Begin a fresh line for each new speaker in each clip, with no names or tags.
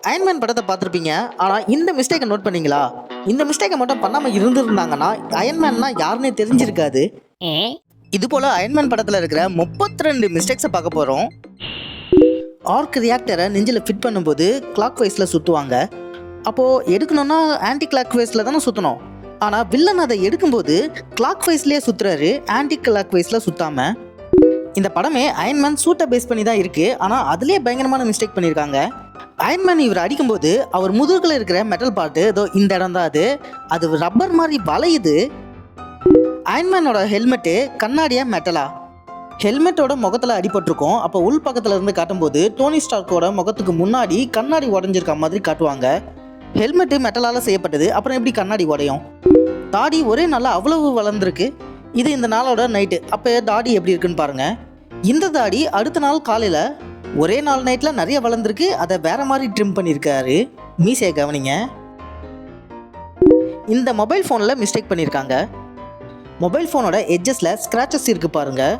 Iron Man படத்தை பார்த்துருப்பீங்க. ஆனால் இந்த மிஸ்டேக்கை நோட் பண்ணீங்களா? இந்த மிஸ்டேக்கை மட்டும் பண்ணாமல் இருந்திருந்தாங்கன்னா அயன்மேன்னா யாருன்னே தெரிஞ்சிருக்காது. இது போல் அயன்மேன் படத்தில் இருக்கிற 32 மிஸ்டேக்ஸை பார்க்க போகிறோம். ஆர்க் ரியாக்டரை நெஞ்சில் ஃபிட் பண்ணும்போது கிளாக் வைஸில் சுற்றுவாங்க. அப்போது எடுக்கணும்னா ஆன்டி கிளாக் வைஸில் தானே சுற்றணும். ஆனால் வில்லன் அதை எடுக்கும்போது கிளாக் வைஸ்லேயே சுற்றுறாரு, ஆன்டி கிளாக் வைஸில் சுற்றாமல். இந்த படமே அயன்மேன் சூட்டை பேஸ் பண்ணி தான் இருக்குது. ஆனால் அதுலேயே பயங்கரமான மிஸ்டேக் பண்ணியிருக்காங்க. அயன்மேன் இவர் அடிக்கும்போது அவர் முதுகில் இருக்கிற மெட்டல் பார்ட்டு ஏதோ இந்த இடம் தான் அது ரப்பர் மாதிரி வளையுது. அயன்மேனோட ஹெல்மெட்டு கண்ணாடியாக மெட்டலா? ஹெல்மெட்டோட முகத்தில் அடிபட்டிருக்கும். அப்போ உள் பக்கத்தில் இருந்து காட்டும்போது டோனி ஸ்டார்க்கோட முகத்துக்கு முன்னாடி கண்ணாடி உடஞ்சிருக்க மாதிரி காட்டுவாங்க. ஹெல்மெட்டு மெட்டலால் செய்யப்பட்டது, அப்புறம் எப்படி கண்ணாடி உடையும்? தாடி ஒரே நாளில் அவ்வளவு வளர்ந்துருக்கு. இது இந்த நாளோட நைட்டு. அப்போ தாடி எப்படி இருக்குன்னு பாருங்கள். இந்த தாடி அடுத்த நாள் காலையில் ஒரே நாள் நைட்டில் நிறைய வளர்ந்துருக்கு. அதை வேற மாதிரி ட்ரிம் பண்ணியிருக்காரு. மீசையை கவனிங்க. இந்த மொபைல் ஃபோனில் மிஸ்டேக் பண்ணியிருக்காங்க. மொபைல் ஃபோனோட எட்ஜஸில் ஸ்க்ராச்சஸ் இருக்குது பாருங்கள்.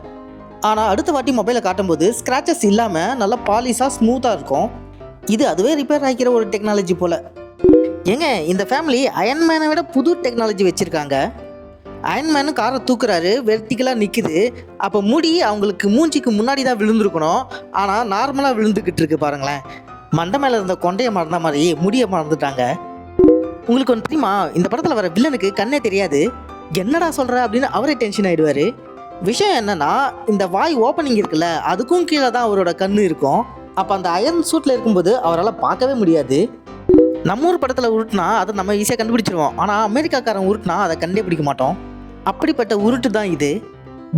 ஆனால் அடுத்த வாட்டி மொபைலை காட்டும்போது ஸ்க்ராச்சஸ் இல்லாமல் நல்லா பாலிஷாக ஸ்மூத்தாக இருக்கும். இது அதுவே ரிப்பேர் ஆகிக்கிற ஒரு டெக்னாலஜி போல். ஏங்க, இந்த ஃபேமிலி அயன்மேனை விட புது டெக்னாலஜி வச்சுருக்காங்க. அயன்மேனு காரை தூக்குறாரு, வெர்டிக்கலாக நிற்குது. அப்போ முடி அவங்களுக்கு மூஞ்சிக்கு முன்னாடி தான் விழுந்துருக்கணும். ஆனால் நார்மலாக விழுந்துக்கிட்டு இருக்கு பாருங்களேன். மண்டை மேலே இருந்த கொண்டையை மறந்த மாதிரி முடியை மறந்துட்டாங்க. உங்களுக்கு ஒன்று தெரியுமா? இந்த படத்தில் வர வில்லனுக்கு கண்ணே தெரியாது. என்னடா சொல்கிற அப்படின்னு அவரே டென்ஷன் ஆகிடுவார். விஷயம் என்னன்னா, இந்த வாய் ஓப்பனிங் இருக்குல்ல, அதுக்கும் கீழே தான் அவரோட கண் இருக்கும். அப்போ அந்த அயன் சூட்டில் இருக்கும்போது அவரால் பார்க்கவே முடியாது. நம்ம ஊர் படத்தில் உருட்டுனா அதை நம்ம ஈஸியாக கண்டுபிடிச்சிருவோம். ஆனால் அமெரிக்காக்காரன் உருட்டுனா அதை கண்டுபிடிக்க மாட்டோம். அப்படிப்பட்ட உருட்டு தான் இது.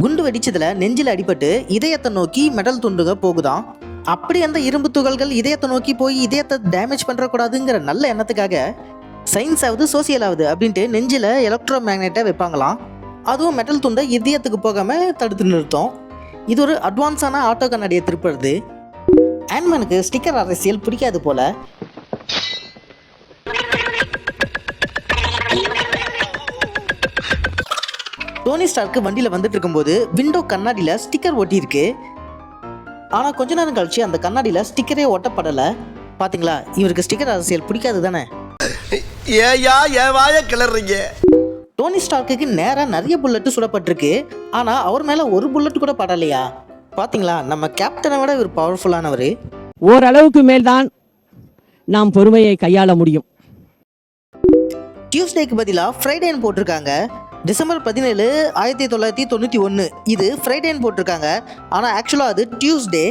குண்டு வெடிச்சதில் நெஞ்சில் அடிபட்டு இதயத்தை நோக்கி மெடல் துண்டுக போகுதான். அப்படி அந்த இரும்பு துகள்கள் இதயத்தை நோக்கி போய் இதயத்தை டேமேஜ் பண்ணுறக்கூடாதுங்கிற நல்ல எண்ணத்துக்காக சயின்ஸ் ஆகுது சோசியல் ஆகுது அப்படின்ட்டு நெஞ்சில் எலக்ட்ரோ மேக்னெட்டை வைப்பாங்களாம். அதுவும் மெட்டல் துண்டை இதயத்துக்கு போகாமல் தடுத்து நிறுத்தும். இது ஒரு அட்வான்ஸான ஆட்டோ கண்ணாடியை திருப்புறது. அயன்மேனுக்கு ஸ்டிக்கர் அரசியல் பிடிக்காது போல. டோனி ஸ்டார்க்கு வண்டியில் வந்துட்டு இருக்கும்போது விண்டோ கண்ணாடியில் ஸ்டிக்கர் ஒட்டியிருக்கு. ஆனால் கொஞ்ச நேரம் கழிச்சு அந்த கண்ணாடியில் ஸ்டிக்கரே ஒட்டப்படலை. பார்த்தீங்களா, இவருக்கு ஸ்டிக்கர் அரசியல் பிடிக்காது தானே. டோனி ஸ்டார்க்கு நேராக நிறைய புல்லட்டு சுடப்பட்டிருக்கு. ஆனால் அவர் மேலே ஒரு புல்லட் கூட படலையா? பார்த்தீங்களா, நம்ம கேப்டனை விட இவர் பவர்ஃபுல்லானவர்.
ஓரளவுக்கு மேல்தான் நாம் பொறுமையை கையாள முடியும்.
டியூஸ்டேக்கு பதிலாக ஃப்ரைடேன்னு போட்டிருக்காங்க. டிசம்பர் 17, 1991 இது ஃப்ரைடேன்னு போட்டிருக்காங்க. ஆனால் ஆக்சுவலாக அது டியூஸ்டே.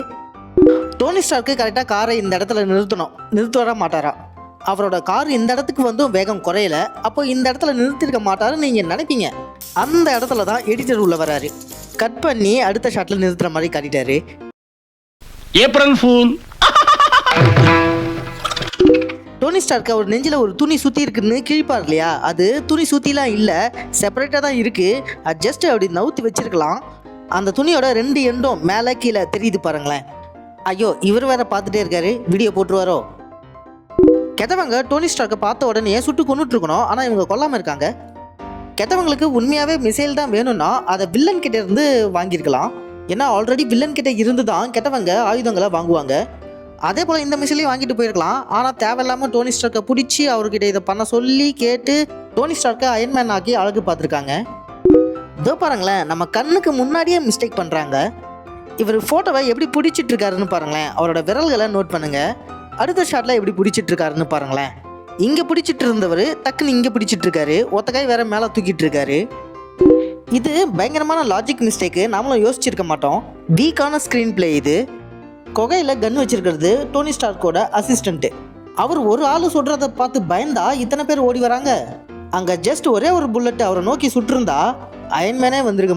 டோனி ஸ்டார்க்கு கரெக்டாக காரை இந்த இடத்துல நிறுத்த வர மாட்டாரா? அவரோட கார் இந்த இடத்துக்கு வந்தும் வேகம் குறையல. அப்போ இந்த இடத்துல நிறுத்திருக்க மாட்டாருன்னு நீங்கள் நினைப்பீங்க. அந்த இடத்துல தான் எடிட்டர் உள்ள வராரு. கட் பண்ணி அடுத்த ஷாட்டில் நிறுத்துற மாதிரி காட்டிட்டாரு.
April fool.
டோனி ஸ்டார்க்கு அவர் நெஞ்சில் ஒரு துணி சுற்றி இருக்குன்னு கிழிப்பார் இல்லையா? அது துணி சுற்றிலாம் இல்லை, செப்பரேட்டாக தான் இருக்குது. அது ஜஸ்ட் அப்படி நவுத்தி வச்சிருக்கலாம். அந்த துணியோட 2 எண்டும் மேலே கீழே தெரியுது பாருங்களேன். ஐயோ, இவர் வேற பார்த்துட்டே இருக்காரு, வீடியோ போட்டுருவாரோ? கெட்டவங்க டோனி ஸ்டார்க்கை பார்த்த உடனே சுட்டு கொண்டுட்ருக்கணும். ஆனால் இவங்க கொல்லாமல் இருக்காங்க. கெட்டவங்களுக்கு உண்மையாகவே மிசைல் தான் வேணும்னா அதை வில்லன் கிட்டே இருந்து வாங்கியிருக்கலாம். ஏன்னா ஆல்ரெடி வில்லன் கிட்டே இருந்து தான் கெட்டவங்க ஆயுதங்களை வாங்குவாங்க. அதே போல் இந்த மிசைலையும் வாங்கிட்டு போயிருக்கலாம். ஆனால் தேவையில்லாமல் டோனி ஸ்டார்க்கை பிடிச்சி அவர்கிட்ட இதை பண்ண சொல்லி கேட்டு டோனி ஸ்டார்க்கை அயன்மேன் ஆக்கி அழகு பார்த்துருக்காங்க. இதோ பாருங்களேன், நம்ம கண்ணுக்கு முன்னாடியே மிஸ்டேக் பண்ணுறாங்க. இவர் ஃபோட்டோவை எப்படி பிடிச்சிட்டு இருக்காருன்னு பாருங்களேன். அவரோட விரல்களை நோட் பண்ணுங்க. அடுத்த ஷாட்டில் எப்படி பிடிச்சிட்டு இருக்காருன்னு பாருங்களேன். இங்கே பிடிச்சிட்டு இருந்தவர் டக்குன்னு இங்கே பிடிச்சிட்டு இருக்காரு. ஒத்த கை வேற மேலே தூக்கிட்டு இருக்காரு. இது பயங்கரமான லாஜிக் மிஸ்டேக்கு. நாமளும் யோசிச்சிருக்க மாட்டோம். வீக்கான ஸ்க்ரீன் பிளே இது. கொகையில் கன் வச்சிருக்கிறது டோனி ஸ்டார்க்கோட அசிஸ்டண்ட்டு. அவர் ஒரு ஆள் சுடுறதை பார்த்து பயந்தா இத்தனை பேர் ஓடி வராங்க. அங்கே ஜஸ்ட் ஒரே ஒரு புல்லட் அவரை நோக்கி சுட்டிருந்தா அயன்மேனே வந்திருக்க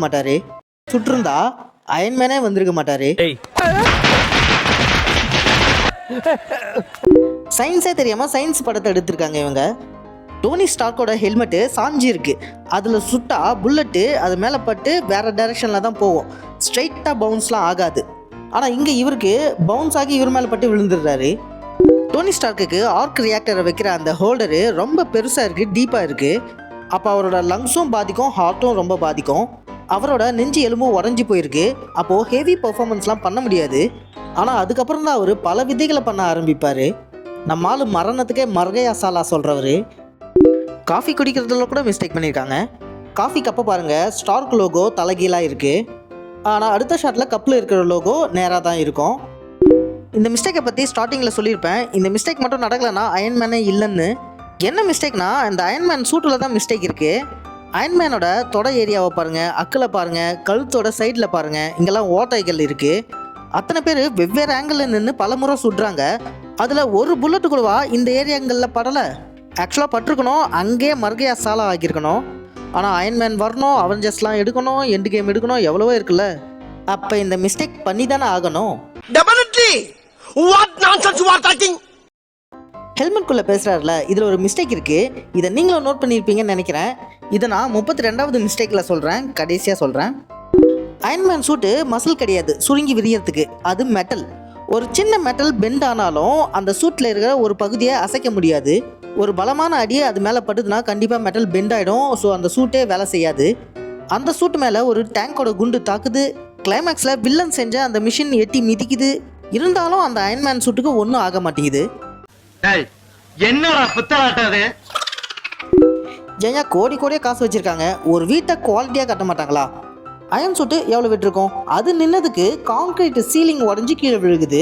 மாட்டாரு. சயின்ஸே தெரியாமல் சயின்ஸ் படத்தை எடுத்திருக்காங்க இவங்க. டோனி ஸ்டார்க்கோட ஹெல்மெட்டு சாஞ்சி இருக்கு. அதில் சுட்டா புல்லட்டு அது மேலே பட்டு வேறு டைரெக்ஷனில் தான் போகும். ஸ்ட்ரைட்டாக பவுன்ஸ்லாம் ஆகாது. ஆனால் இங்கே இவருக்கு பவுன்ஸ் ஆகி இவர் மேலே பட்டு விழுந்துடுறாரு. டோனி ஸ்டார்க்கு ஆர்க் ரியாக்டரை வைக்கிற அந்த ஹோல்டரு ரொம்ப பெருசாக இருக்குது, டீப்பாக இருக்குது. அப்போ அவரோட லங்ஸும் பாதிக்கும், ஹார்ட்டும் ரொம்ப பாதிக்கும். அவரோட நெஞ்சு எலும்பும் உடஞ்சி போயிருக்கு. அப்போது ஹெவி பர்ஃபார்மன்ஸ்லாம் பண்ண முடியாது. ஆனால் அதுக்கப்புறம் தான் அவர் பல விதைகளை பண்ண ஆரம்பிப்பார். நம்ம ஆளு மரணத்துக்கே மர்கையா சாலா சொல்கிறவர். காஃபி குடிக்கிறதுல கூட மிஸ்டேக் பண்ணியிருக்காங்க. காஃபி கப்பை பாருங்கள், ஸ்டார்க் லோகோ தலைகீழாக இருக்குது. ஆனால் அடுத்த ஷாட்டில் கப்பில் இருக்கிற லோகோ நேராக தான் இருக்கும். இந்த மிஸ்டேக்கை பற்றி ஸ்டார்டிங்கில் சொல்லியிருப்பேன். இந்த மிஸ்டேக் மட்டும் நடக்கலைன்னா அயன்மேனே இல்லைன்னு. என்ன மிஸ்டேக்னா, இந்த அயன்மேன் சூட்டில் தான் மிஸ்டேக் இருக்குது. அயன்மேனோட தொடை ஏரியாவை பாருங்கள், அக்கில் பாருங்கள், கழுத்தோட சைடில் பாருங்கள், இங்கெல்லாம் ஓட்டைகள் இருக்குது. அத்தனை பேர் வெவ்வேறு ஆங்கிளில் நின்று பல முறை சுடுறாங்க. அதில் ஒரு புல்லட்டு கூடவா இந்த ஏரியாங்களில் படலை? ஆக்சுவலாக பட்டிருக்கணும், அங்கேயே மர்கையா சாலா ஆகியிருக்கணும். ஆனால் அயன்மேன் வரணும், அவெஞ்சர்ஸ்லாம் எடுக்கணும், எண்டு கேம் எடுக்கணும், எவ்வளவோ இருக்குல்ல. அப்போ இந்த மிஸ்டேக் பண்ணி தானே ஆகணும். ஹெல்மெட்குள்ளே பேசுகிறாருல, இதில் ஒரு மிஸ்டேக் இருக்குது. இதை நீங்களும் நோட் பண்ணியிருப்பீங்கன்னு நினைக்கிறேன். இதை நான் 32வது மிஸ்டேக்கில் சொல்கிறேன், கடைசியாக சொல்கிறேன். அயன்மேன் சூட்டு மசில் கிடையாது, சுருங்கி விரியறதுக்கு. அது மெட்டல். ஒரு சின்ன மெட்டல் பெண்ட் ஆனாலும் அந்த சூட்டில் இருக்கிற ஒரு பகுதியை அசைக்க முடியாது. ஒரு பலமான அடியை அது மேலே பட்டுதுன்னா கண்டிப்பாக மெட்டல் பெண்ட் ஆகிடும். ஸோ அந்த சூட்டே வேலை செய்யாது. அந்த சூட்டு மேலே ஒரு டேங்கோட குண்டு தாக்குது. கிளைமேக்ஸில் வில்லன் செஞ்ச அந்த மிஷின் எட்டி மிதிக்குது. இருந்தாலும் அந்த அயன்மேன் சூட்டுக்கு ஒன்றும் ஆக மாட்டேங்குது.
என்னடா புத்தலாட்டாது?
ஏன் கோடி கோடியாக காசு வச்சுருக்காங்க, ஒரு வீட்டை குவாலிட்டியாக கட்ட மாட்டாங்களா? அயன் சூட்டு எவ்வளோ விட்டுருக்கோம்? அது நின்னதுக்கு கான்கிரீட் சீலிங் உடஞ்சி கீழே விழுகுது.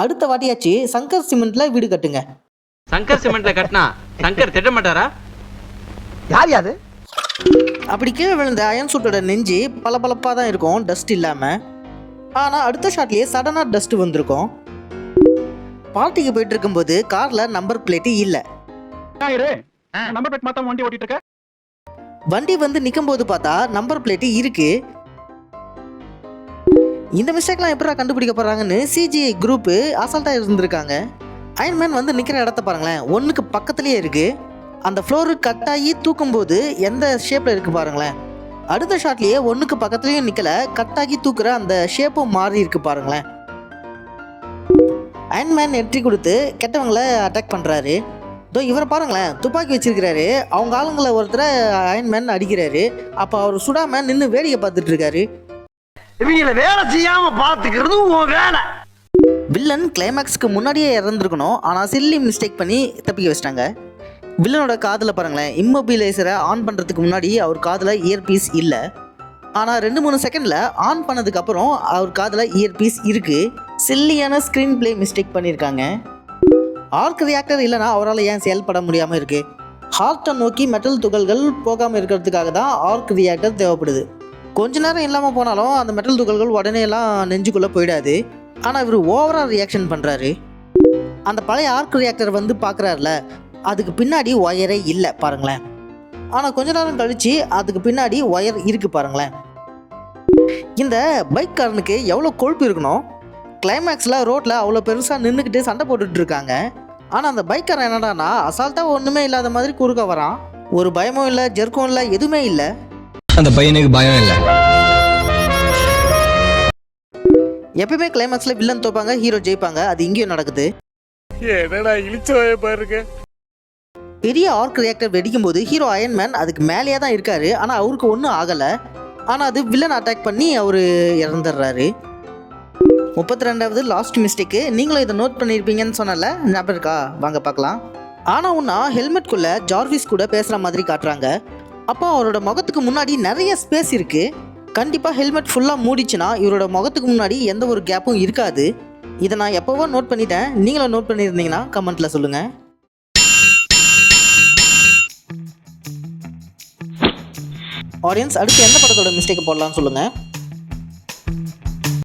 அடுத்த வாட்டியாச்சு சங்கர் சிமெண்ட்டில் வீடு கட்டுங்க.
சங்கர் சிமெண்ட்ல கட்டினா சங்கர் திட்ட மாட்டாரா?
யார் யாது?
அப்படி கீழே விழுந்த அயன் சூட்டோட நெஞ்சு பளபளப்பாக தான் இருக்கும், டஸ்ட் இல்லாமல். ஆனால் அடுத்த ஷாட்லேயே சடனாக டஸ்ட் வந்திருக்கும். பார்ட்டிக்கு போயிட்டு இருக்கும்போது காரில் நம்பர் பிளேட்டு இல்லை.
நம்பர் பிளேட் மாத்தாம வண்டி ஓட்டிட்டு இருக்க.
வண்டி வந்து நிற்கும் போது பார்த்தா நம்பர் பிளேட்டு இருக்கு. இந்த மிஸ்டேக்லாம் எப்படா கண்டுபிடிக்க போகிறாங்கன்னு சிஜிஐ குரூப்பு அசால்ட்டாக இருந்திருக்காங்க. அயன்மேன் வந்து நிற்கிற இடத்த பாருங்களேன், ஒன்றுக்கு பக்கத்துலேயே இருக்குது. அந்த ஃப்ளோரு கட்டாகி தூக்கும்போது எந்த ஷேப்பில் இருக்குது பாருங்களேன். அடுத்த ஷாட்லேயே ஒன்றுக்கு பக்கத்துலேயும் நிற்கலை, கட்டாகி தூக்குற அந்த ஷேப்பும் மாறி இருக்கு பாருங்களேன். அயன்மேன் என்ட்ரி கொடுத்து கெட்டவங்களை அட்டாக் பண்ணுறாரு. இதோ இவரை பாருங்களேன், துப்பாக்கி வச்சிருக்கிறாரு. அவங்க ஆளுங்களை ஒருத்தரை அயன்மேன் அடிக்கிறாரு. அப்போ அவர் சுடாமல் நின்று வேடிக்கை பார்த்துட்டு இருக்காரு.
இவங்கள வேலை செய்யாம பாத்துக்கிறது உன் வேலை.
வில்லன் கிளைமேக்ஸ்க்கு முன்னாடியே இறந்துருக்கணும், ஆனால் சில்லி மிஸ்டேக் பண்ணி தப்பிக்க வச்சிட்டாங்க. வில்லனோட காதில் பாருங்களேன், இம்மொபிலைசரை ஆன் பண்ணுறதுக்கு முன்னாடி அவர் காதில் இயர்பீஸ் இல்லை. ஆனால் 2-3 செகண்டில் ஆன் பண்ணதுக்கப்புறம் அவர் காதில் இயர்பீஸ் இருக்குது. சில்லியான ஸ்க்ரீன் பிளே மிஸ்டேக் பண்ணியிருக்காங்க. ஆர்க் ரியாக்டர் இல்லைனா அவரால் ஏன் செயல்பட முடியாமல் இருக்குது? ஹார்ட்டை நோக்கி மெட்டல் துகள்கள் போகாமல் இருக்கிறதுக்காக தான் ஆர்க் ரியாக்டர் தேவைப்படுது. கொஞ்ச நேரம் இல்லாமல் போனாலும் அந்த மெட்டல் துகள்கள் உடனே எல்லாம் நெஞ்சுக்குள்ளே போயிடாது. ஆனால் இவர் ஓவராக ரியாக்ஷன் பண்ணுறாரு. அந்த பழைய ஆர்க் ரியாக்டர் வந்து பார்க்குறாருல, அதுக்கு பின்னாடி ஒயரே இல்லை பாருங்களேன். ஆனால் கொஞ்ச நேரம் கழித்து அதுக்கு பின்னாடி ஒயர் இருக்குது பாருங்களேன். இந்த பைக்காரனுக்கு எவ்வளோ கொழுப்பு இருக்கணும். கிளைமேக்ஸில் ரோட்டில் அவ்வளோ பெருசாக நின்றுக்கிட்டு சண்டை போட்டுட்டு இருக்காங்க. ஆனால் அந்த பைக்காரன் என்னடானா அசால்ட்டாக ஒன்றுமே இல்லாத மாதிரி குறுக்க வரான். ஒரு பயமும் இல்லை, ஜெர்க்கும் இல்லை, எதுவுமே இல்லை.
அந்த பையனுக்கு பயம் இல்லை.
எப்பயுமே கிளைமேக்ஸில் வில்லன் தோப்பாங்க, ஹீரோ ஜெயிப்பாங்க. அது இங்கேயும் நடக்குது. பெரிய ஆர்க் ரியாக்டர் வெடிக்கும் போது ஹீரோ அயன்மேன் அதுக்கு மேலேயே தான் இருக்காரு. ஆனால் அவருக்கு ஒன்றும் ஆகலை. ஆனால் அது வில்லன் அட்டாக் பண்ணி அவர் இறந்துடுறாரு. 32வது லாஸ்ட் மிஸ்டேக்கு. நீங்களும் இதை நோட் பண்ணியிருப்பீங்கன்னு சொன்னல, ஞாபகம் இருக்கா? வாங்க பார்க்கலாம். ஆனால் ஒன்றா ஹெல்மெட்குள்ளே ஜார்விஸ் கூட பேசுகிற மாதிரி காட்டுறாங்க. அப்போ அவரோட முகத்துக்கு முன்னாடி நிறைய ஸ்பேஸ் இருக்குது. கண்டிப்பாக ஹெல்மெட் ஃபுல்லாக மூடிச்சுன்னா இவரோட முகத்துக்கு முன்னாடி எந்த ஒரு கேப்பும் இருக்காது. இதை நான் எப்போவோ நோட் பண்ணிட்டேன். நீங்களும் நோட் பண்ணியிருந்தீங்கன்னா கமெண்ட்டில் சொல்லுங்கள். ஆடியன்ஸ், அடுத்து எந்த படத்தோட மிஸ்டேக் போடலாம்னு சொல்லுங்கள்.